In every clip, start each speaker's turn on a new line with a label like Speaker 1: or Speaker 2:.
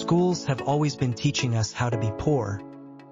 Speaker 1: Schools have always been teaching us how to be poor,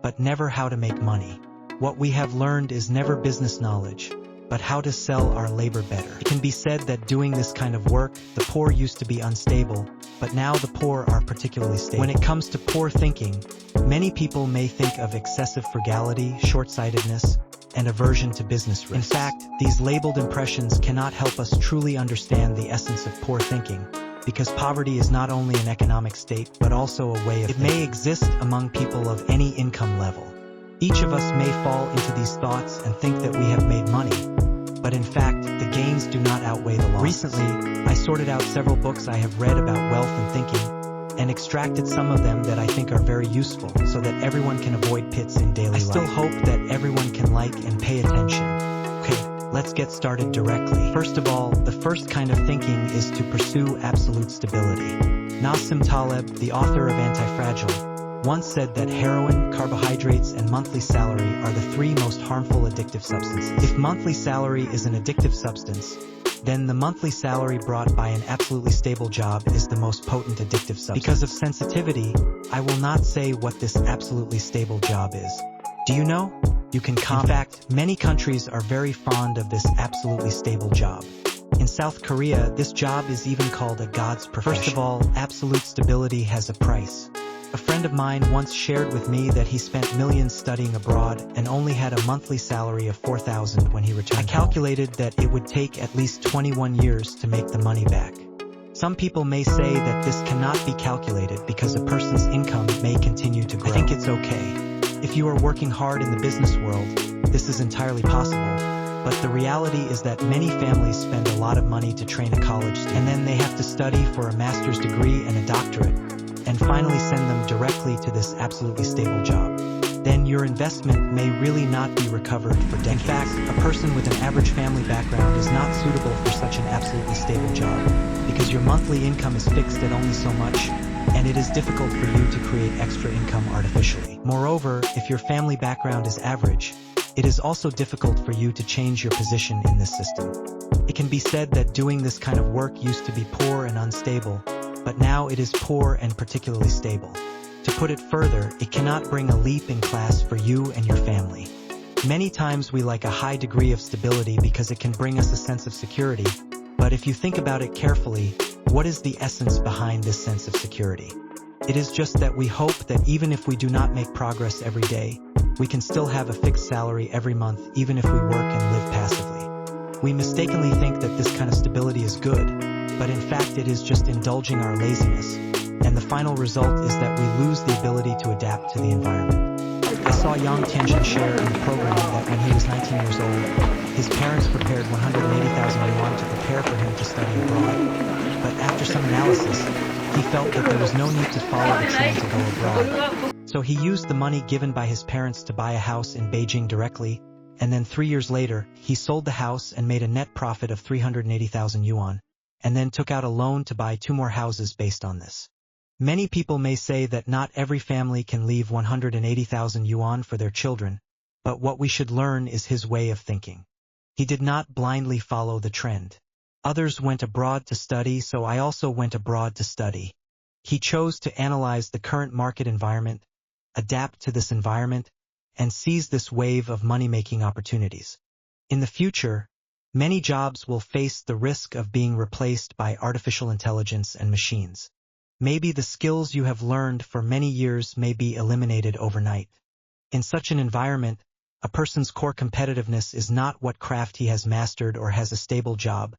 Speaker 1: but never how to make money. What we have learned is never business knowledge, but how to sell our labor better. It can be said that doing this kind of work, the poor used to be unstable, but now the poor are particularly stable. When it comes to poor thinking, many people may think of excessive frugality, short-sightedness, and aversion to business risks. In fact, these labeled impressions cannot help us truly understand the essence of poor thinking, because poverty is not only an economic state but also a way of thinking. It may exist among people of any income level. Each of us may fall into these thoughts and think that we have made money, but in fact, the gains do not outweigh the losses. Recently, I sorted out several books I have read about wealth and thinking, and extracted some of them that I think are very useful so that everyone can avoid pits in daily life. I still hope that everyone can like and pay attention. Okay, let's get started directly. First of all, the first kind of thinking is to pursue absolute stability. Nassim Taleb, the author of Anti-Fragile, once said that heroin, carbohydrates, and monthly salary are the three most harmful addictive substances. If monthly salary is an addictive substance, then the monthly salary brought by an absolutely stable job is the most potent addictive substance. Because of sensitivity, I will not say what this absolutely stable job is. Do you know? You can comment. In fact, many countries are very fond of this absolutely stable job. In South Korea, this job is even called a god's profession. First of all, absolute stability has a price. A friend of mine once shared with me that he spent millions studying abroad and only had a monthly salary of $4,000 when he returned home. I calculated that it would take at least 21 years to make the money back. Some people may say that this cannot be calculated because a person's income may continue to grow. I think it's okay. If you are working hard in the business world, this is entirely possible. But the reality is that many families spend a lot of money to train a college student, and then they have to study for a master's degree and a doctorate, and finally send them directly to this absolutely stable job. Then your investment may really not be recovered for decades. In fact, a person with an average family background is not suitable for such an absolutely stable job, because your monthly income is fixed at only so much, and it is difficult for you to create extra income artificially. Moreover, if your family background is average, it is also difficult for you to change your position in this system. It can be said that doing this kind of work used to be poor and unstable, but now it is poor and particularly stable. To put it further, it cannot bring a leap in class for you and your family. Many times we like a high degree of stability because it can bring us a sense of security, but if you think about it carefully, what is the essence behind this sense of security? It is just that we hope that even if we do not make progress every day, we can still have a fixed salary every month even if we work and live passively. We mistakenly think that this kind of stability is good, but in fact it is just indulging our laziness, and the final result is that we lose the ability to adapt to the environment. I saw Yang Tianjin share in the program that when he was 19 years old, his parents prepared 180,000 yuan to prepare for him to study abroad, but after some analysis, he felt that there was no need to follow the trend to go abroad. So he used the money given by his parents to buy a house in Beijing directly, and then 3 years later, he sold the house and made a net profit of 380,000 yuan, and then took out a loan to buy 2 more houses based on this. Many people may say that not every family can leave 180,000 yuan for their children, but what we should learn is his way of thinking. He did not blindly follow the trend. Others went abroad to study, so I also went abroad to study. He chose to analyze the current market environment, adapt to this environment, and seize this wave of money-making opportunities. In the future, many jobs will face the risk of being replaced by artificial intelligence and machines. Maybe the skills you have learned for many years may be eliminated overnight. In such an environment, a person's core competitiveness is not what craft he has mastered or has a stable job,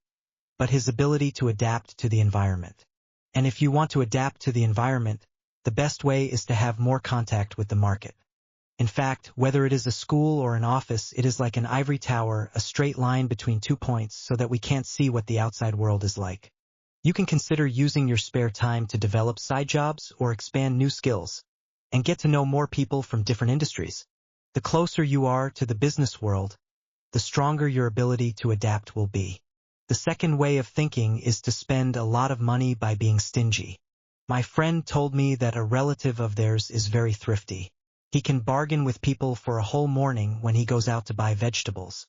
Speaker 1: but his ability to adapt to the environment. And if you want to adapt to the environment, the best way is to have more contact with the market. In fact, whether it is a school or an office, it is like an ivory tower, a straight line between 2 points so that we can't see what the outside world is like. You can consider using your spare time to develop side jobs or expand new skills, and get to know more people from different industries. The closer you are to the business world, the stronger your ability to adapt will be. The second way of thinking is to spend a lot of money by being stingy. My friend told me that a relative of theirs is very thrifty. He can bargain with people for a whole morning when he goes out to buy vegetables.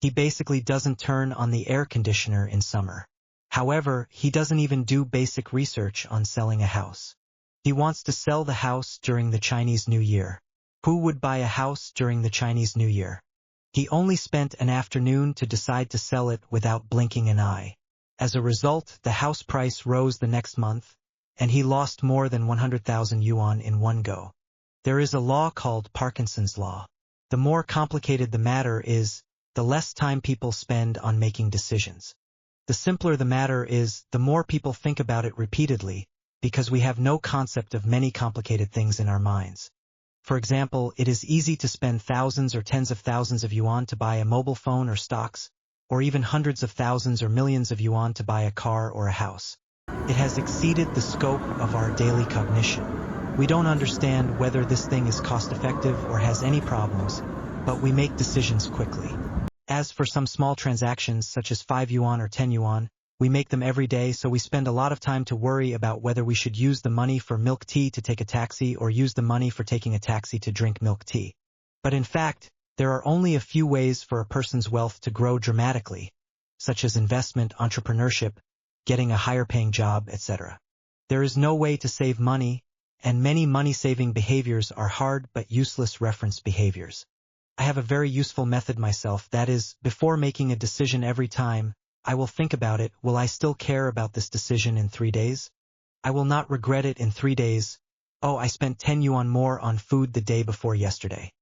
Speaker 1: He basically doesn't turn on the air conditioner in summer. However, he doesn't even do basic research on selling a house. He wants to sell the house during the Chinese New Year. Who would buy a house during the Chinese New Year? He only spent an afternoon to decide to sell it without blinking an eye. As a result, the house price rose the next month, and he lost more than 100,000 yuan in one go. There is a law called Parkinson's Law. The more complicated the matter is, the less time people spend on making decisions. The simpler the matter is, the more people think about it repeatedly, because we have no concept of many complicated things in our minds. For example, it is easy to spend thousands or tens of thousands of yuan to buy a mobile phone or stocks, or even hundreds of thousands or millions of yuan to buy a car or a house. It has exceeded the scope of our daily cognition. We don't understand whether this thing is cost-effective or has any problems, but we make decisions quickly. As for some small transactions such as 5 yuan or 10 yuan, we make them every day, so we spend a lot of time to worry about whether we should use the money for milk tea to take a taxi or use the money for taking a taxi to drink milk tea. But in fact, there are only a few ways for a person's wealth to grow dramatically, such as investment, entrepreneurship, getting a higher-paying job, etc. There is no way to save money, and many money-saving behaviors are hard but useless reference behaviors. I have a very useful method myself, that is, before making a decision every time, I will think about it. Will I still care about this decision in 3 days? I will not regret it in 3 days. Oh, I spent 10 yuan more on food the day before yesterday.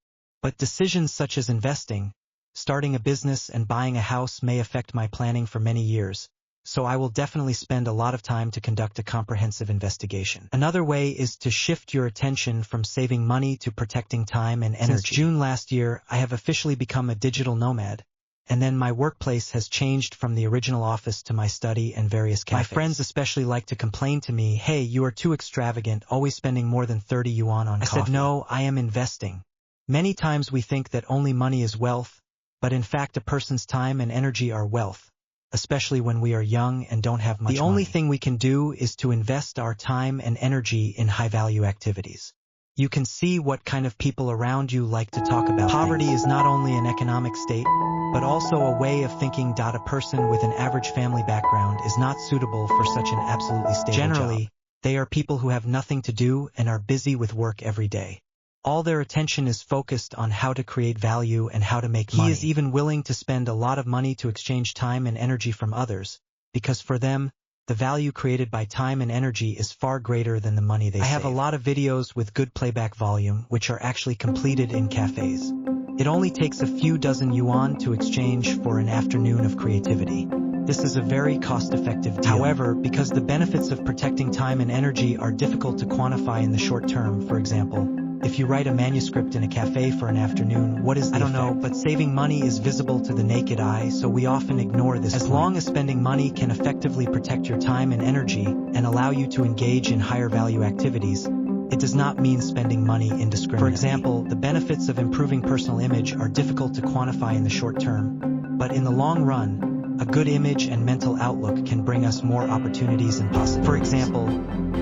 Speaker 1: But decisions such as investing, starting a business and buying a house may affect my planning for many years, so I will definitely spend a lot of time to conduct a comprehensive investigation. Another way is to shift your attention from saving money to protecting time and energy. Since June last year, I have officially become a digital nomad, and then my workplace has changed from the original office to my study and various cafes. My friends especially like to complain to me, "Hey, you are too extravagant, always spending more than 30 yuan on coffee." I said, no, I am investing. Many times we think that only money is wealth, but in fact a person's time and energy are wealth, especially when we are young and don't have much money. The only thing we can do is to invest our time and energy in high-value activities. You can see what kind of people around you like to talk about poverty is not only an economic state, but also a way of thinking. A person with an average family background is not suitable for such an absolutely stable job. Generally, they are people who have nothing to do and are busy with work every day. All their attention is focused on how to create value and how to make money. He is even willing to spend a lot of money to exchange time and energy from others, because for them, the value created by time and energy is far greater than the money they save. I have a lot of videos with good playback volume, which are actually completed in cafes. It only takes a few dozen yuan to exchange for an afternoon of creativity. This is a very cost-effective deal. However, because the benefits of protecting time and energy are difficult to quantify in the short term, for example, if you write a manuscript in a cafe for an afternoon, what is the effect? I don't know, but saving money is visible to the naked eye, so we often ignore this point. As long as spending money can effectively protect your time and energy and allow you to engage in higher value activities, it does not mean spending money indiscriminately. For example, the benefits of improving personal image are difficult to quantify in the short term, but in the long run, a good image and mental outlook can bring us more opportunities and possibilities. For example,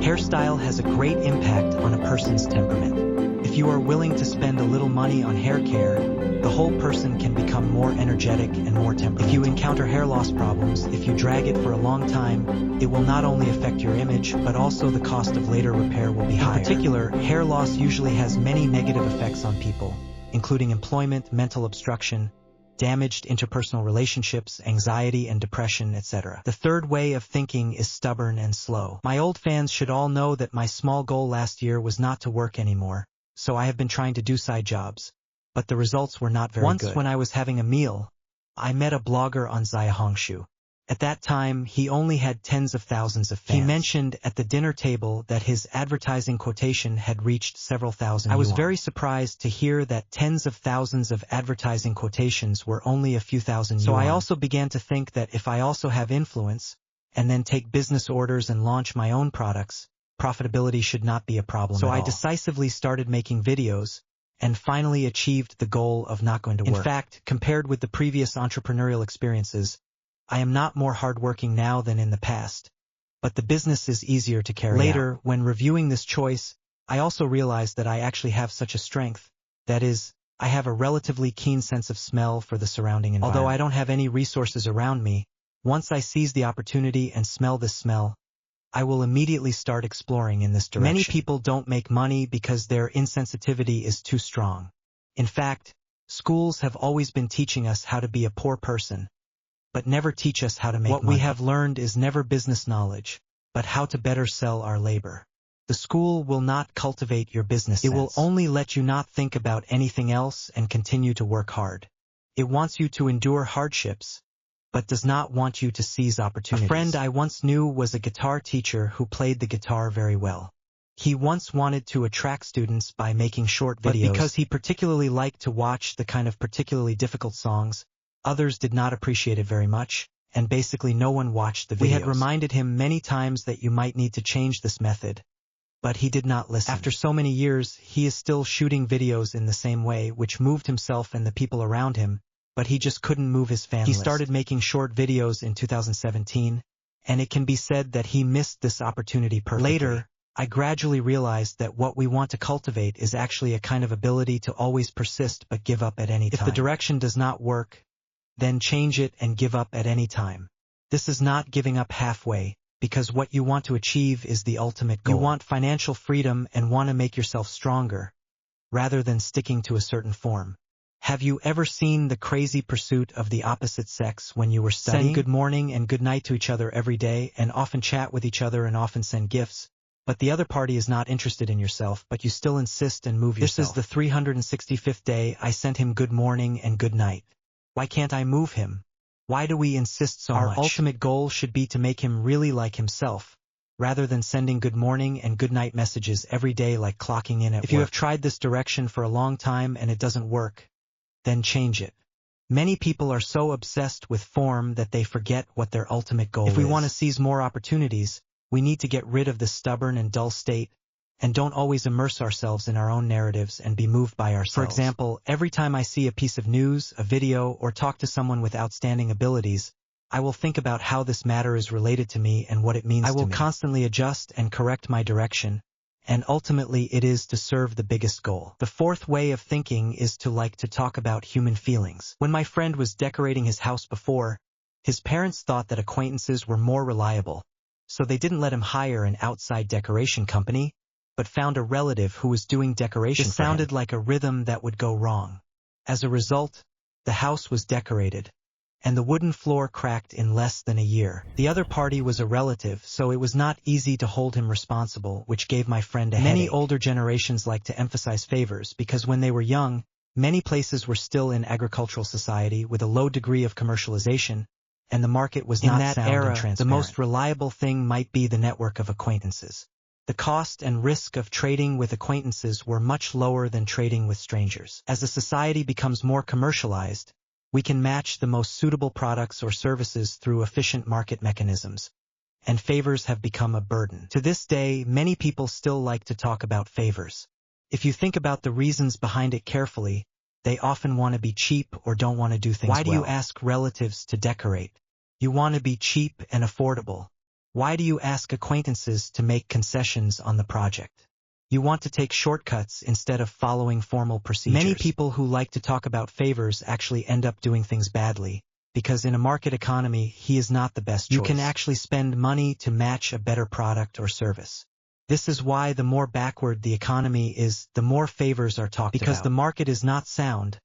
Speaker 1: hairstyle has a great impact on a person's temperament. If you are willing to spend a little money on hair care, the whole person can become more energetic and more temperamental. If you encounter hair loss problems, if you drag it for a long time, it will not only affect your image, but also the cost of later repair will be higher. In particular, hair loss usually has many negative effects on people, including employment, mental obstruction, damaged interpersonal relationships, anxiety and depression, etc. The third way of thinking is stubborn and slow. My old fans should all know that my small goal last year was not to work anymore, so I have been trying to do side jobs, but the results were not very good. Once when I was having a meal, I met a blogger on Xiaohongshu. At that time, he only had tens of thousands of fans. He mentioned at the dinner table that his advertising quotation had reached several thousand yuan. I was very surprised to hear that tens of thousands of advertising quotations were only a few thousand yuan. So I also began to think that if I also have influence, and then take business orders and launch my own products, profitability should not be a problem at all. So I decisively started making videos, and finally achieved the goal of not going to work. In fact, compared with the previous entrepreneurial experiences, I am not more hardworking now than in the past, but the business is easier to carry out. Later, when reviewing this choice, I also realized that I actually have such a strength, that is, I have a relatively keen sense of smell for the surrounding environment. Although I don't have any resources around me, once I seize the opportunity and smell this smell, I will immediately start exploring in this direction. Many people don't make money because their insensitivity is too strong. In fact, schools have always been teaching us how to be a poor person, but never teach us how to make money. What we have learned is never business knowledge, but how to better sell our labor. The school will not cultivate your business sense. It will only let you not think about anything else and continue to work hard. It wants you to endure hardships, but does not want you to seize opportunities. A friend I once knew was a guitar teacher who played the guitar very well. He once wanted to attract students by making short videos, but because he particularly liked to watch the kind of particularly difficult songs, others did not appreciate it very much, and basically no one watched the videos. We had reminded him many times that you might need to change this method, but he did not listen. After so many years, he is still shooting videos in the same way, which moved himself and the people around him, but he just couldn't move his fan list. He started making short videos in 2017, and it can be said that he missed this opportunity perfectly. Later, I gradually realized that what we want to cultivate is actually a kind of ability to always persist but give up at any time. If the direction does not work, then change it and give up at any time. This is not giving up halfway, because what you want to achieve is the ultimate goal. You want financial freedom and want to make yourself stronger, rather than sticking to a certain form. Have you ever seen The Crazy Pursuit of the Opposite Sex when you were studying? Send good morning and good night to each other every day and often chat with each other and often send gifts, but the other party is not interested in yourself, but you still insist and move yourself. This is the 365th day I sent him good morning and good night. Why can't I move him? Why do we insist so much? Our ultimate goal should be to make him really like himself, rather than sending good morning and good night messages every day like clocking in at work. If you have tried this direction for a long time and it doesn't work, then change it. Many people are so obsessed with form that they forget what their ultimate goal is. If we want to seize more opportunities, we need to get rid of this stubborn and dull state, and don't always immerse ourselves in our own narratives and be moved by ourselves. For example, every time I see a piece of news, a video, or talk to someone with outstanding abilities, I will think about how this matter is related to me and what it means to me. I will constantly adjust and correct my direction, and ultimately it is to serve the biggest goal. The fourth way of thinking is to like to talk about human feelings. When my friend was decorating his house before, his parents thought that acquaintances were more reliable, so they didn't let him hire an outside decoration company, but found a relative who was doing decoration for him. It sounded like a rhythm that would go wrong. As a result, the house was decorated, and the wooden floor cracked in less than a year. The other party was a relative, so it was not easy to hold him responsible, which gave my friend a headache. Many older generations like to emphasize favors because when they were young, many places were still in agricultural society with a low degree of commercialization, and the market was not sound and transparent. In that era, the most reliable thing might be the network of acquaintances. The cost and risk of trading with acquaintances were much lower than trading with strangers. As a society becomes more commercialized, we can match the most suitable products or services through efficient market mechanisms, and favors have become a burden. To this day, many people still like to talk about favors. If you think about the reasons behind it carefully, they often want to be cheap or don't want to do things well. Why do you ask relatives to decorate? You want to be cheap and affordable. Why do you ask acquaintances to make concessions on the project? You want to take shortcuts instead of following formal procedures. Many people who like to talk about favors actually end up doing things badly, because in a market economy, he is not the best choice. You can actually spend money to match a better product or service. This is why the more backward the economy is, the more favors are talked about. Because the market is not sound,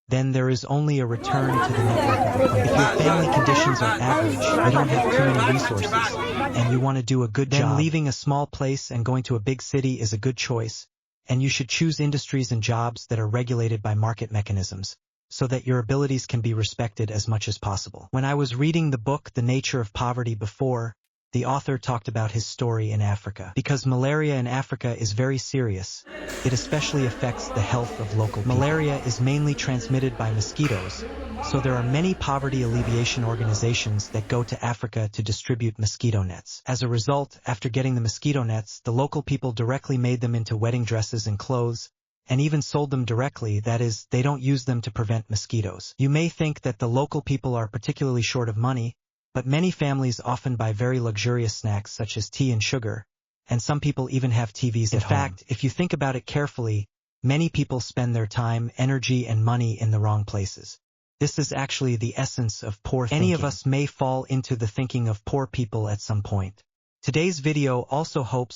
Speaker 1: then there is only a return to the network of acquaintances. If your family conditions are average, you don't have too many resources, and you want to do a good job, then leaving a small place and going to a big city is a good choice, and you should choose industries and jobs that are regulated by market mechanisms, so that your abilities can be respected as much as possible. When I was reading the book The Nature of Poverty before, the author talked about his story in Africa. Because malaria in Africa is very serious, it especially affects the health of local people. Malaria is mainly transmitted by mosquitoes, so there are many poverty alleviation organizations that go to Africa to distribute mosquito nets. As a result, after getting the mosquito nets, the local people directly made them into wedding dresses and clothes, and even sold them directly, that is, they don't use them to prevent mosquitoes. You may think that the local people are particularly short of money, but many families often buy very luxurious snacks such as tea and sugar, and some people even have TVs at home. In fact, if you think about it carefully, many people spend their time, energy, and money in the wrong places. This is actually the essence of poor thinking. Any of us may fall into the thinking of poor people at some point. Today's video also hopes